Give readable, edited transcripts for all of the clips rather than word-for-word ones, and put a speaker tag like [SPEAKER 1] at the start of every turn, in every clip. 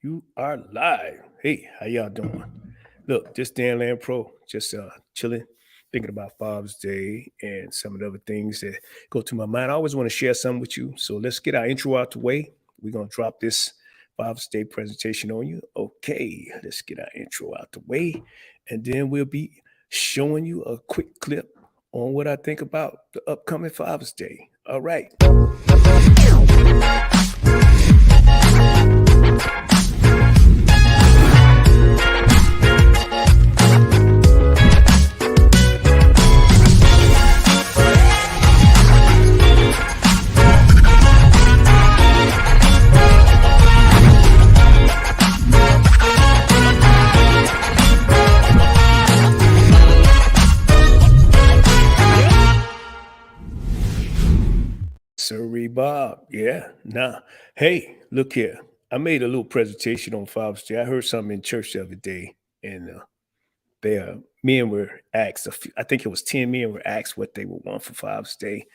[SPEAKER 1] You are live. Hey, how y'all doing? Look, just Dan Land Pro, just chilling, thinking about Father's Day and some of the other things that go to my mind. I always want to share some with you. So let's get our intro out the way. We're gonna drop this Father's Day presentation on you. Okay, let's get our intro out the way, and then we'll be showing you a quick clip on what I think about the upcoming Father's Day. All right. Sorry, Bob. Yeah, nah. Hey, look here. I made a little presentation on Father's Day. I heard something in church the other day, and there men were asked. I think it was 10 men were asked what they would want for Father's Day,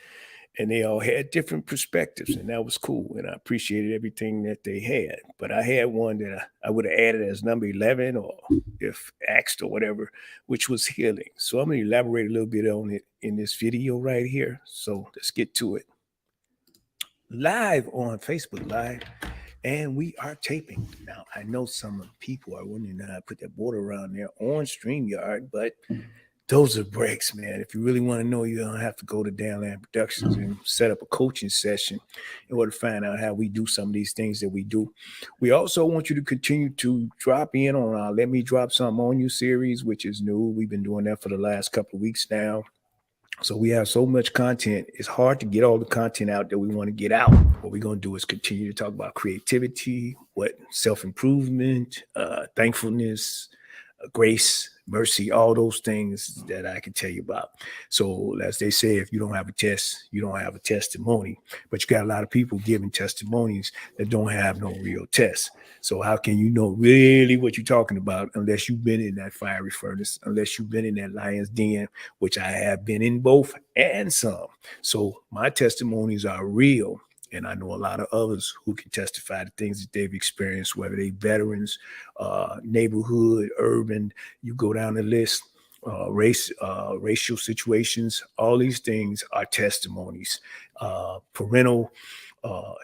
[SPEAKER 1] and they all had different perspectives, and that was cool. And I appreciated everything that they had. But I had one that I would have added as number 11, or if asked or whatever, which was healing. So I'm going to elaborate a little bit on it in this video right here. So let's get to it. Live on Facebook Live, and we are taping. Now, I know some people are wondering how I put that border around there on StreamYard, but those are breaks, man. If you really want to know, you don't have to go to Downland Productions and set up a coaching session in order to find out how we do some of these things that we do. We also want you to continue to drop in on our Let Me Drop Something On You series, which is new. We've been doing that for the last couple of weeks now. So we have so much content. It's hard to get all the content out that we want to get out. What we're going to do is continue to talk about creativity, what self-improvement, thankfulness, grace, mercy, all those things that I can tell you about. So as they say, if you don't have a test, you don't have a testimony. But you got a lot of people giving testimonies that don't have no real tests. So how can you know really what you're talking about unless you've been in that fiery furnace, unless you've been in that lion's den, which I have been in both and some. So my testimonies are real. And I know a lot of others who can testify to things that they've experienced, whether they veterans, neighborhood, urban, you go down the list, racial situations, all these things are testimonies. Parental,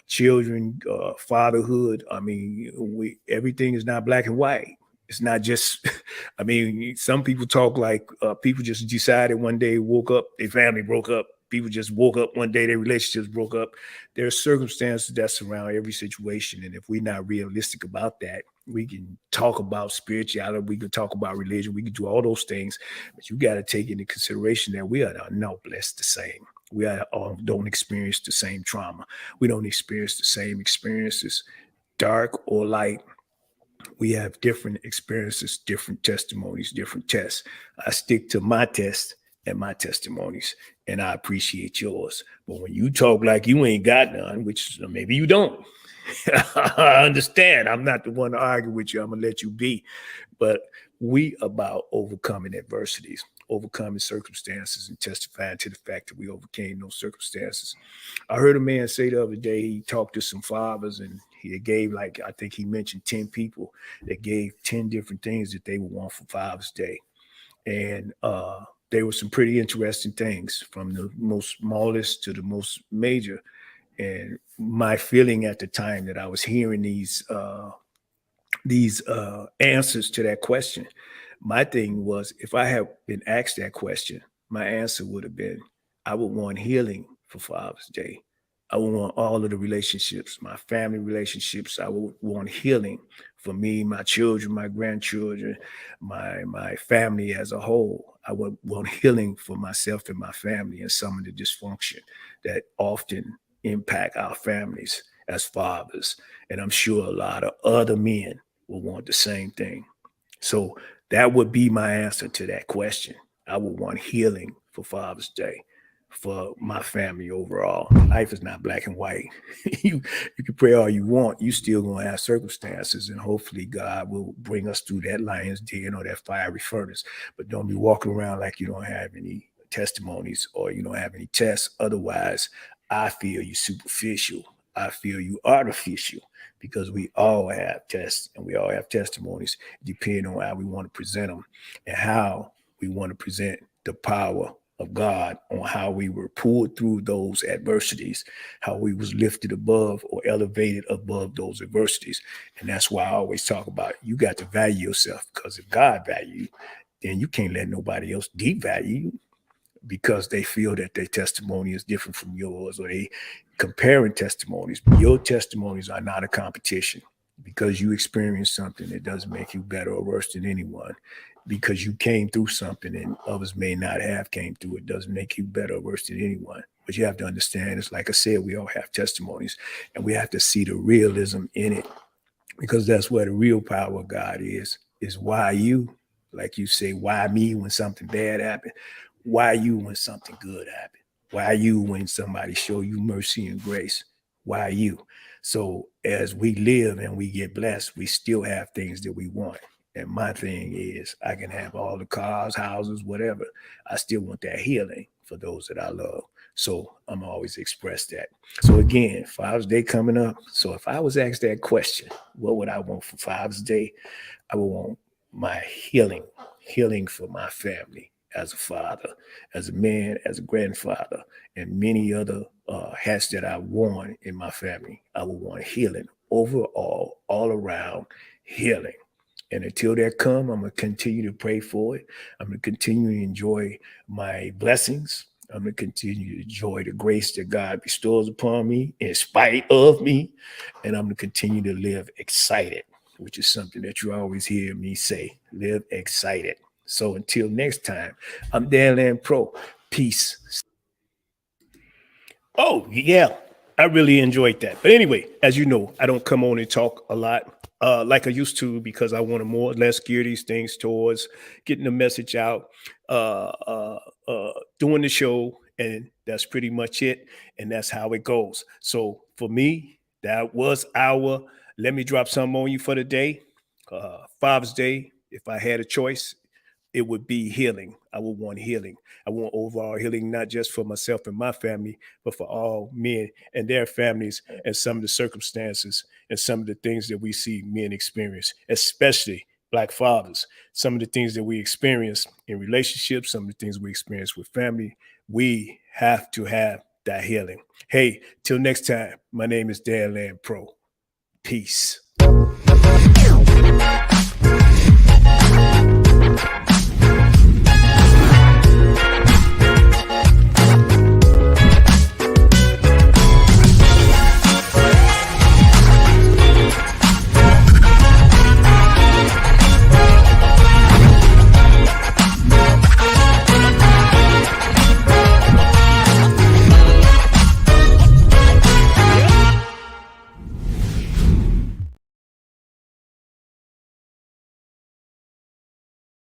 [SPEAKER 1] children, fatherhood. I mean, everything is not black and white. It's not just, I mean, some people talk like people just decided one day, woke up, their family broke up. People just woke up one day, their relationships broke up. There are circumstances that surround every situation. And if we're not realistic about that, we can talk about spirituality, we can talk about religion, we can do all those things. But you got to take into consideration that we are not blessed the same. We don't experience the same trauma. We don't experience the same experiences, dark or light. We have different experiences, different testimonies, different tests. I stick to my test and my testimonies, and I appreciate yours. But when you talk like you ain't got none, which maybe you don't, I understand. I'm not the one to argue with you. I'm going to let you be. But we about overcoming adversities, overcoming circumstances, and testifying to the fact that we overcame those circumstances. I heard a man say the other day, he talked to some fathers, and he gave, like, I think he mentioned 10 people that gave 10 different things that they would want for Father's Day. And there were some pretty interesting things, from the most smallest to the most major. And my feeling at the time that I was hearing these answers to that question, my thing was, if I had been asked that question, my answer would have been, I would want healing for Father's Day. I would want all of the relationships, my family relationships. I would want healing for me, my children, my grandchildren, my family as a whole. I would want healing for myself and my family and some of the dysfunction that often impact our families as fathers. And I'm sure a lot of other men will want the same thing. So that would be my answer to that question. I would want healing for Father's Day for my family overall. Life is not black and white. you can pray all you want. You still gonna have circumstances, and hopefully God will bring us through that lion's den or that fiery furnace. But don't be walking around like you don't have any testimonies or you don't have any tests. Otherwise, I feel you superficial. I feel you artificial, because we all have tests and we all have testimonies, depending on how we want to present them and how we want to present the power of God on how we were pulled through those adversities, how we was lifted above or elevated above those adversities. And that's why I always talk about you got to value yourself, because if God value you, then you can't let nobody else devalue you because they feel that their testimony is different from yours, or they comparing testimonies. Your testimonies are not a competition. Because you experienced something, it doesn't make you better or worse than anyone. Because you came through something and others may not have came through, it doesn't make you better or worse than anyone. But you have to understand, it's like I said, we all have testimonies, and we have to see the realism in it, because that's where the real power of God is why you, like you say, why me when something bad happened? Why you when something good happened? Why you when somebody show you mercy and grace? Why you? So as we live and we get blessed, we still have things that we want. And my thing is, I can have all the cars, houses, whatever. I still want that healing for those that I love. So I'm always express that. So again, Father's Day coming up. So if I was asked that question, what would I want for Father's Day? I would want my healing for my family as a father, as a man, as a grandfather, and many other hats that I've worn in my family. I would want healing overall, all around healing. And until that come, I'm going to continue to pray for it. I'm going to continue to enjoy my blessings. I'm going to continue to enjoy the grace that God bestows upon me in spite of me. And I'm going to continue to live excited, which is something that you always hear me say, live excited. So until next time, I'm Dan Land Pro. Peace. Oh, yeah. I really enjoyed that. But anyway, as you know, I don't come on and talk a lot like I used to, because I want to more or less gear these things towards getting the message out, doing the show, and that's pretty much it. And that's how it goes. So for me, that was our let me drop something on you for the day. Father's Day, if I had a choice, it would be healing. I would want healing. I want overall healing, not just for myself and my family, but for all men and their families, and some of the circumstances and some of the things that we see men experience, especially Black fathers. Some of the things that we experience in relationships, some of the things we experience with family, we have to have that healing. Hey, till next time, my name is Dan Land Pro. Peace.